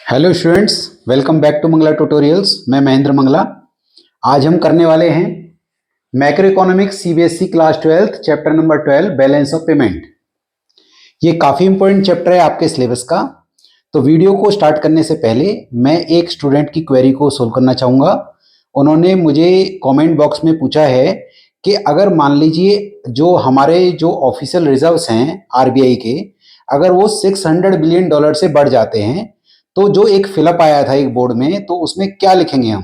Hello students, welcome back to Mangla tutorials. मैं महेंद्र मंगला। आज हम करने वाले हैं macroeconomics CBSE class 12 chapter number 12 balance of payment. ये काफ़ी इंपॉर्टेंट चैप्टर है आपके सिलेबस का। तो वीडियो को स्टार्ट करने से पहले मैं एक स्टूडेंट की क्वेरी को सोल्व करना चाहूँगा। उन्होंने मुझे कमेंट बॉक्स में पूछा है कि अगर मान लीजिए जो हमारे जो ऑफिशियल रिजर्व्स हैं आरबीआई के, अगर वो $600 बिलियन से बढ़ जाते हैं तो जो एक फिलअप आया था एक बोर्ड में, तो उसमें क्या लिखेंगे हम।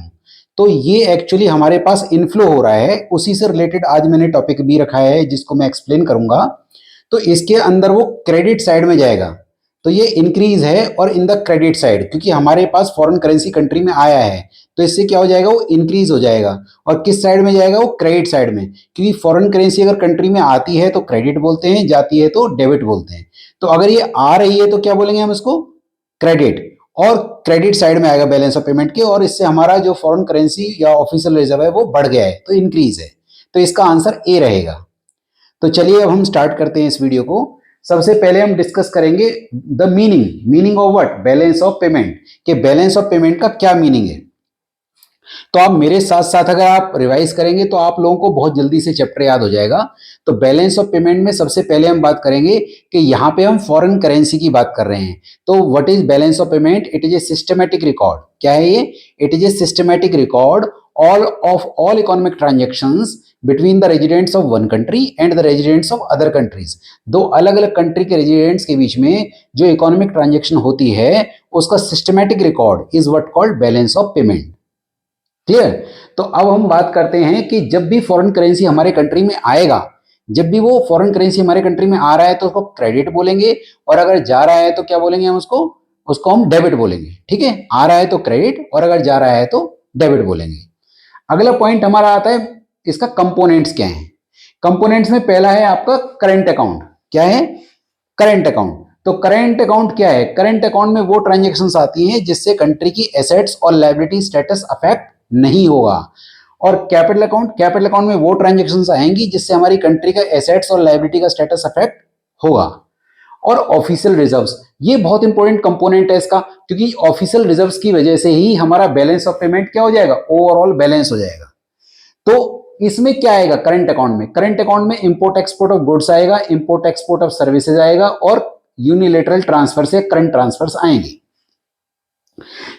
तो ये एक्चुअली हमारे पास इनफ्लो हो रहा है, उसी से रिलेटेड आज मैंने टॉपिक भी रखा है जिसको मैं एक्सप्लेन करूंगा। तो इसके अंदर वो क्रेडिट साइड में जाएगा, तो ये इंक्रीज है और इन द क्रेडिट साइड, क्योंकि हमारे पास फॉरेन करेंसी कंट्री में आया है तो इससे क्या हो जाएगा, वो इंक्रीज हो जाएगा। और किस साइड में जाएगा, वो क्रेडिट साइड में, क्योंकि फॉरेन करेंसी अगर कंट्री में आती है तो क्रेडिट बोलते हैं, जाती है तो डेबिट बोलते हैं। तो अगर ये आ रही है तो क्या बोलेंगे हम इसको, क्रेडिट। और क्रेडिट साइड में आएगा बैलेंस ऑफ पेमेंट के, और इससे हमारा जो फॉरेन करेंसी या ऑफिशियल रिजर्व है वो बढ़ गया है, तो इंक्रीज है। तो इसका आंसर ए रहेगा। तो चलिए अब हम स्टार्ट करते हैं इस वीडियो को। सबसे पहले हम डिस्कस करेंगे the meaning of what, balance of payment, के बैलेंस ऑफ पेमेंट का क्या मीनिंग है। तो आप मेरे साथ साथ अगर आप रिवाइज करेंगे तो आप लोगों को बहुत जल्दी से चैप्टर याद हो जाएगा। तो बैलेंस ऑफ पेमेंट में सबसे पहले हम बात करेंगे कि यहाँ पे हम फॉरेन करेंसी की बात कर रहे हैं। तो what is balance of payment, it is a systematic record. क्या है ये, it is a systematic record all economic transactions between the residents of one country and the residents of other countries. दो अलग अलग कंट्री के residents के बीच में जो इकोनॉमिक ट्रांजेक्शन होती है उसका systematic record is what called balance of payment. Clear. तो अब हम बात करते हैं कि जब भी फॉरेन करेंसी हमारे कंट्री में आएगा, जब भी वो फॉरेन करेंसी हमारे कंट्री में आ रहा है तो उसको क्रेडिट बोलेंगे, और अगर जा रहा है तो क्या बोलेंगे हम उसको हम डेबिट बोलेंगे। ठीक है, आ रहा है तो क्रेडिट और अगर जा रहा है तो डेबिट बोलेंगे। अगला पॉइंट हमारा आता है इसका कंपोनेंट्स क्या है। कंपोनेंट्स में पहला है आपका करंट अकाउंट। क्या है, करंट अकाउंट। तो करंट अकाउंट क्या है, करंट अकाउंट में वो ट्रांजेक्शन्स आती हैं जिससे कंट्री की एसेट्स और लायबिलिटी स्टेटस अफेक्ट नहीं होगा। और कैपिटल अकाउंट में वो ट्रांजेक्शन्स आएंगी जिससे हमारी कंट्री का एसेट्स और लायबिलिटी का स्टेटस अफेक्ट होगा। और ऑफिशियल रिजर्व्स, ये बहुत इंपॉर्टेंट कंपोनेंट है इसका, क्योंकि ऑफिशियल रिजर्व्स की वजह से ही हमारा बैलेंस ऑफ पेमेंट क्या हो जाएगा, ओवरऑल बैलेंस हो जाएगा। तो इसमें क्या आएगा करंट अकाउंट में, करंट अकाउंट में इंपोर्ट एक्सपोर्ट ऑफ गुड्स आएगा, इंपोर्ट एक्सपोर्ट ऑफ सर्विसेज आएगा, और यूनिलेटरल ट्रांसफर से करंट ट्रांसफर्स आएंगे।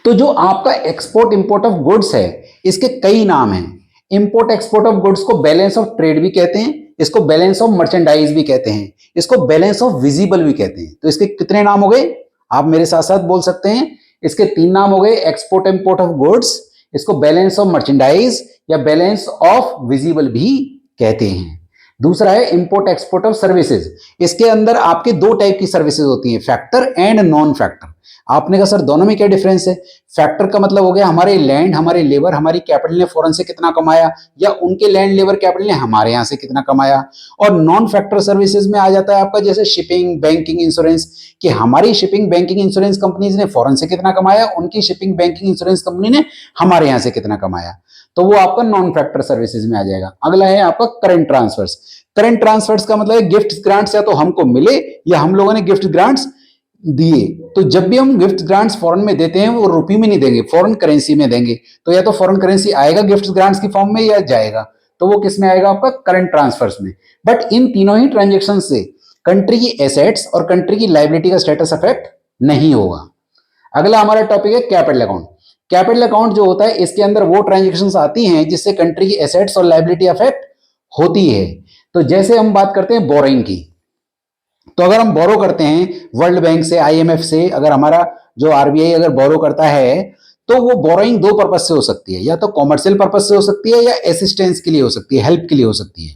तो जो आपका एक्सपोर्ट इंपोर्ट ऑफ गुड्स है इसके कई नाम हैं। इंपोर्ट एक्सपोर्ट ऑफ गुड्स को बैलेंस ऑफ ट्रेड भी कहते हैं, इसको बैलेंस ऑफ मर्चेंडाइज भी कहते हैं, इसको बैलेंस ऑफ विजिबल भी कहते हैं। तो इसके कितने नाम हो गए, आप मेरे साथ साथ बोल सकते हैं। इसके 3 नाम हो गए, एक्सपोर्ट इंपोर्ट ऑफ गुड्स, इसको बैलेंस ऑफ मर्चेंडाइज या बैलेंस ऑफ विजिबल भी कहते हैं। दूसरा है इंपोर्ट एक्सपोर्ट ऑफ सर्विसेज। इसके अंदर आपके 2 टाइप की सर्विसेज होती हैं, फैक्टर एंड नॉन फैक्टर। आपने कहा सर दोनों में क्या डिफरेंस है। फैक्टर का मतलब हो गया हमारे लैंड, हमारे लेबर, हमारी कैपिटल ने फॉरेन से कितना कमाया, या उनके लैंड लेबर कैपिटल ने हमारे यहां से कितना कमाया। और नॉन फैक्टर सर्विसेज में आ जाता है आपका जैसे शिपिंग, बैंकिंग, इंश्योरेंस, कि हमारी शिपिंग, बैंकिंग, इंश्योरेंस कंपनीज ने फॉरेन से कितना कमाया, उनकी शिपिंग, बैंकिंग, इंश्योरेंस कंपनी ने हमारे यहां से कितना कमाया। तो वो आपका नॉन फैक्टर सर्विसेज में आ जाएगा। अगला है आपका करंट ट्रांसफर्स। करंट ट्रांसफर्स का मतलब है गिफ्ट ग्रांट्स, या तो हमको मिले या हम लोगों ने गिफ्ट ग्रांट्स दिए। तो जब भी हम गिफ्ट ग्रांट्स फॉरेन में देते हैं वो रुपये में नहीं देंगे, फॉरेन करेंसी में देंगे। तो या तो फॉरेन करेंसी आएगा गिफ्ट ग्रांट्स की फॉर्म में या जाएगा, तो वो किस में आएगा, आपका करंट ट्रांसफर्स में। बट इन तीनों ही ट्रांजेक्शन से कंट्री की एसेट्स और कंट्री की लायबिलिटी का स्टेटस अफेक्ट नहीं होगा। अगला हमारा टॉपिक है कैपिटल अकाउंट। कैपिटल अकाउंट जो होता है इसके अंदर वो ट्रांजेक्शन्स आती हैं जिससे कंट्री की एसेट्स और लायबिलिटी अफेक्ट होती है। तो जैसे हम बात करते हैं बोरोइंग की, तो अगर हम बोरो करते हैं वर्ल्ड बैंक से, आईएमएफ से, अगर हमारा जो आरबीआई अगर बोरो करता है तो वो बोरोइंग 2 पर्पज से हो सकती है, या तो कॉमर्शियल पर्पज से हो सकती है या असिस्टेंस के लिए हो सकती है, हेल्प के लिए हो सकती है।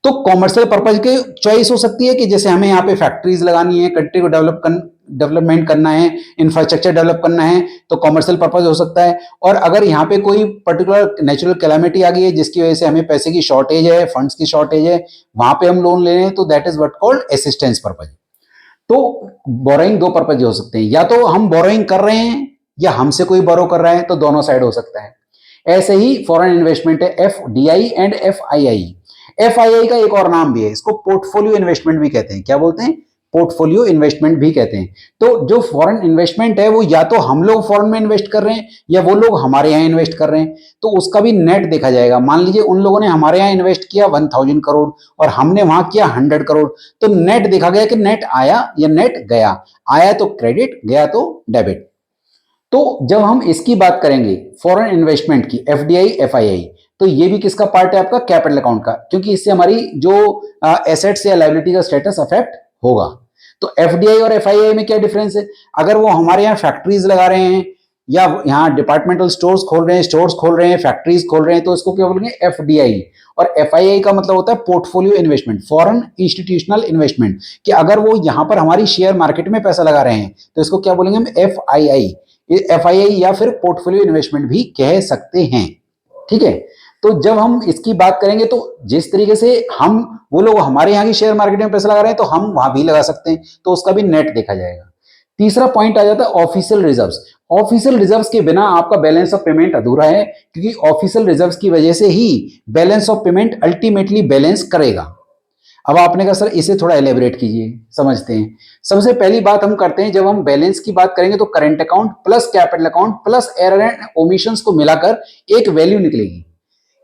तो कॉमर्शियल पर्पज की चॉइस हो सकती है कि जैसे हमें यहाँ पे फैक्ट्रीज लगानी है, कंट्री को डेवलपमेंट करना है, इंफ्रास्ट्रक्चर डेवलप करना है, तो कॉमर्शियल पर्पज हो सकता है। और अगर यहाँ पे कोई पर्टिकुलर नेचुरल कैलामिटी आ गई है जिसकी वजह से हमें पैसे की शॉर्टेज है, फंड्स की शॉर्टेज है, वहां पे हम लोन ले रहे हैं, तो that is what called assistance purpose. तो बोरोइंग 2 पर्पज हो सकते हैं, या तो हम बोरोइंग कर रहे हैं या हमसे कोई बोरो कर रहा है, तो दोनों साइड हो सकता है। ऐसे ही फॉरेन इन्वेस्टमेंट है एफडीआई एंड एफआईआई। एफआईआई का एक और नाम भी है, इसको पोर्टफोलियो इन्वेस्टमेंट भी कहते हैं। क्या बोलते हैं, पोर्टफोलियो इन्वेस्टमेंट भी कहते हैं। तो जो फॉरेन इन्वेस्टमेंट है वो या तो हम लोग फॉरेन में इन्वेस्ट कर रहे हैं या वो लोग हमारे यहाँ इन्वेस्ट कर रहे हैं, तो उसका भी नेट देखा जाएगा। मान लीजिए उन लोगों ने हमारे यहाँ इन्वेस्ट किया 1000 करोड़ और हमने वहां किया 100 करोड़, तो नेट देखा गया कि नेट आया या नेट गया, आया तो क्रेडिट, गया तो डेबिट। तो जब हम इसकी बात करेंगे फॉरेन इन्वेस्टमेंट की, एफडीआई एफआईआई, तो ये भी किसका पार्ट है? आपका कैपिटल अकाउंट का, क्योंकि इससे हमारी जो एसेट्स या लायबिलिटी का स्टेटस अफेक्ट होगा। तो एफडीआई और एफआईआई में क्या डिफरेंस है? अगर वो हमारे यहाँ फैक्ट्रीज लगा रहे हैं या यहाँ डिपार्टमेंटल स्टोर्स खोल रहे हैं, फैक्ट्रीज खोल रहे हैं, तो इसको क्या बोलेंगे? एफडीआई। और एफआईआई का मतलब होता है portfolio investment, foreign institutional investment, कि अगर वो यहाँ पर हमारी शेयर मार्केट में पैसा लगा रहे हैं तो इसको क्या बोलेंगे हम? एफआईआई। एफआईआई या फिर पोर्टफोलियो इन्वेस्टमेंट भी कह सकते हैं। ठीक है, तो जब हम इसकी बात करेंगे तो जिस तरीके से हम, वो लोग हमारे यहाँ की शेयर मार्केट में पैसा लगा रहे हैं तो हम वहां भी लगा सकते हैं, तो उसका भी नेट देखा जाएगा। तीसरा पॉइंट आ जाता है ऑफिशियल रिजर्व्स। ऑफिशियल रिजर्व्स के बिना आपका बैलेंस ऑफ पेमेंट अधूरा है, क्योंकि ऑफिशियल रिजर्व्स की वजह से ही balance of payment ultimately balance करेगा। अब आपने कहा सर इसे थोड़ा एलेबरेट कीजिए, समझते हैं। सबसे पहली बात हम करते हैं, जब हम बैलेंस की बात करेंगे तो current account plus capital account plus error and omissions को मिलाकर एक वैल्यू निकलेगी।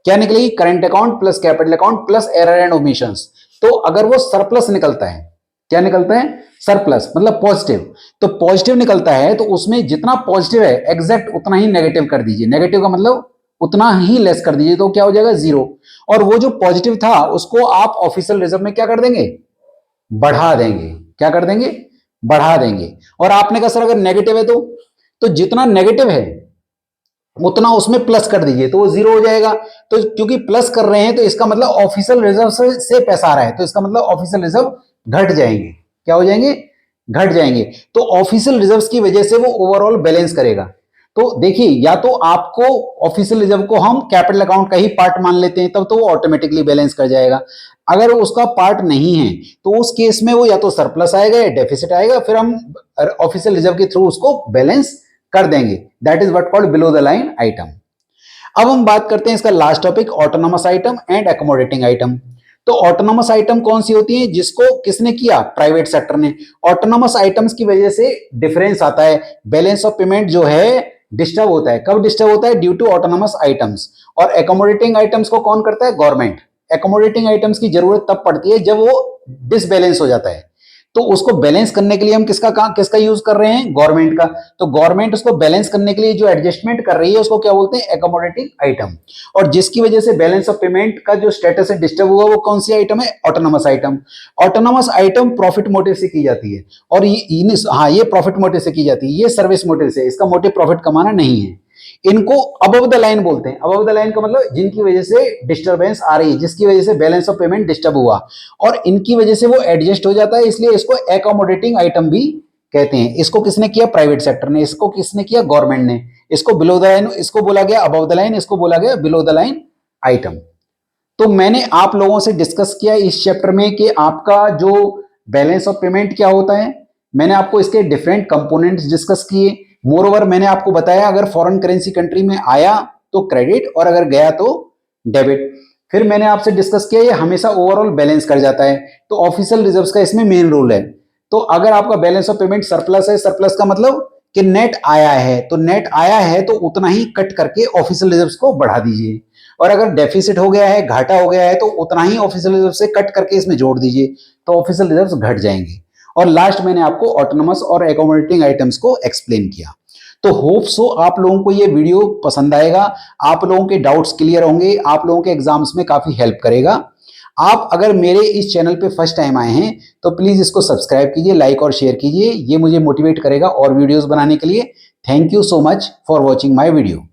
क्या निकलेगी? Current account plus capital account plus error and omissions. तो अगर वो सरप्लस निकलता है, क्या निकलता है? सरप्लस, मतलब पॉजिटिव। तो पॉजिटिव निकलता है तो उसमें जितना पॉजिटिव है एग्जैक्ट उतना ही नेगेटिव कर दीजिए। नेगेटिव का मतलब उतना ही लेस कर दीजिए, तो क्या हो जाएगा? जीरो। और वो जो पॉजिटिव था उसको आप ऑफिशियल रिजर्व में क्या कर देंगे? बढ़ा देंगे। क्या कर देंगे? बढ़ा देंगे। और आपने कहा सर अगर नेगेटिव है तो जितना नेगेटिव है उतना उसमें प्लस कर दीजिए, तो वो जीरो हो जाएगा। तो क्योंकि प्लस कर रहे हैं तो इसका मतलब ऑफिशियल रिजर्व से पैसा आ रहा है, तो इसका मतलब ऑफिशियल रिजर्व घट जाएंगे। क्या हो जाएंगे? घट जाएंगे। तो ऑफिशियल रिजर्व्स की वजह से वो ओवरऑल बैलेंस करेगा। तो देखिए, या तो आपको ऑफिशियल रिजर्व को हम कैपिटल अकाउंट का ही पार्ट मान लेते हैं, तब तो वो ऑटोमेटिकली बैलेंस कर जाएगा। अगर उसका पार्ट नहीं है तो उस केस में वो या तो सरप्लस आएगा या डेफिसिट आएगा, फिर हम ऑफिशियल रिजर्व के थ्रू उसको बैलेंस कर देंगे। That is what called below the line item. अब हम बात करते हैं इसका last topic, autonomous item and accommodating item. तो ऑटोनोमस आइटम कौन सी होती है? जिसको किसने किया? प्राइवेट सेक्टर ने। ऑटोनोमस आइटम्स की वजह से डिफरेंस आता है, बैलेंस ऑफ पेमेंट जो है डिस्टर्ब होता है। कब डिस्टर्ब होता है? Due to autonomous items. और एकोमोडेटिंग आइटम्स को कौन करता है? गवर्नमेंट। एकोमोडेटिंग आइटम्स की जरूरत तब पड़ती है जब वो डिसबैलेंस हो जाता है, तो उसको बैलेंस करने के लिए हम किसका यूज कर रहे हैं? गवर्नमेंट का। तो गवर्नमेंट उसको बैलेंस करने के लिए जो एडजस्टमेंट कर रही है उसको क्या बोलते हैं? Accommodating item. और जिसकी वजह से बैलेंस ऑफ पेमेंट का जो स्टेटस है डिस्टर्ब हुआ, वो कौन सी आइटम है? Autonomous item. Autonomous item profit motive से की जाती है, और ये प्रॉफिट मोटिव से की जाती है, ये सर्विस मोटिव से। इसका मोटिव प्रॉफिट कमाना नहीं है। इनको अबव द लाइन बोलते हैं। अबव द लाइन का मतलब जिनकी वजह से डिस्टरबेंस आ रही है, जिसकी वजह से बैलेंस ऑफ पेमेंट डिस्टर्ब हुआ और इनकी वजह से वो एडजस्ट हो जाता है, इसलिए इसको एकोमोडेटिंग आइटम भी कहते हैं। इसको किसने किया? प्राइवेट सेक्टर ने। इसको किसने किया? गवर्नमेंट ने। इसको बिलो द लाइन, इसको बोला गया अबव द लाइन, इसको बोला गया बिलो द लाइन आइटम। तो मैंने आप लोगों से डिस्कस किया इस चैप्टर में कि आपका जो बैलेंस ऑफ पेमेंट क्या होता है। मैंने आपको इसके डिफरेंट कंपोनेंट्स डिस्कस किए। मोर ओवर मैंने आपको बताया अगर फॉरेन करेंसी कंट्री में आया तो क्रेडिट और अगर गया तो डेबिट। फिर मैंने आपसे डिस्कस किया ये हमेशा ओवरऑल बैलेंस कर जाता है, तो ऑफिशियल रिजर्व्स का इसमें मेन रोल है। तो अगर आपका बैलेंस ऑफ पेमेंट सरप्लस है, सरप्लस का मतलब कि नेट आया है, तो नेट आया है तो उतना ही कट करके ऑफिशियल रिजर्व्स को बढ़ा दीजिए। और अगर डेफिसिट हो गया है, घाटा हो गया है, तो उतना ही ऑफिशियल रिजर्व से कट करके इसमें जोड़ दीजिए, तो ऑफिशियल रिजर्व्स घट जाएंगे। और लास्ट मैंने आपको ऑटोनोमस और एकोमोडेटिंग आइटम्स को एक्सप्लेन किया। तो होप सो आप लोगों को ये वीडियो पसंद आएगा, आप लोगों के डाउट्स क्लियर होंगे, आप लोगों के एग्जाम्स में काफी हेल्प करेगा। आप अगर मेरे इस चैनल पे फर्स्ट टाइम आए हैं तो प्लीज इसको सब्सक्राइब कीजिए, लाइक और शेयर कीजिए, ये मुझे मोटिवेट करेगा और वीडियोस बनाने के लिए। Thank you so much for watching my video.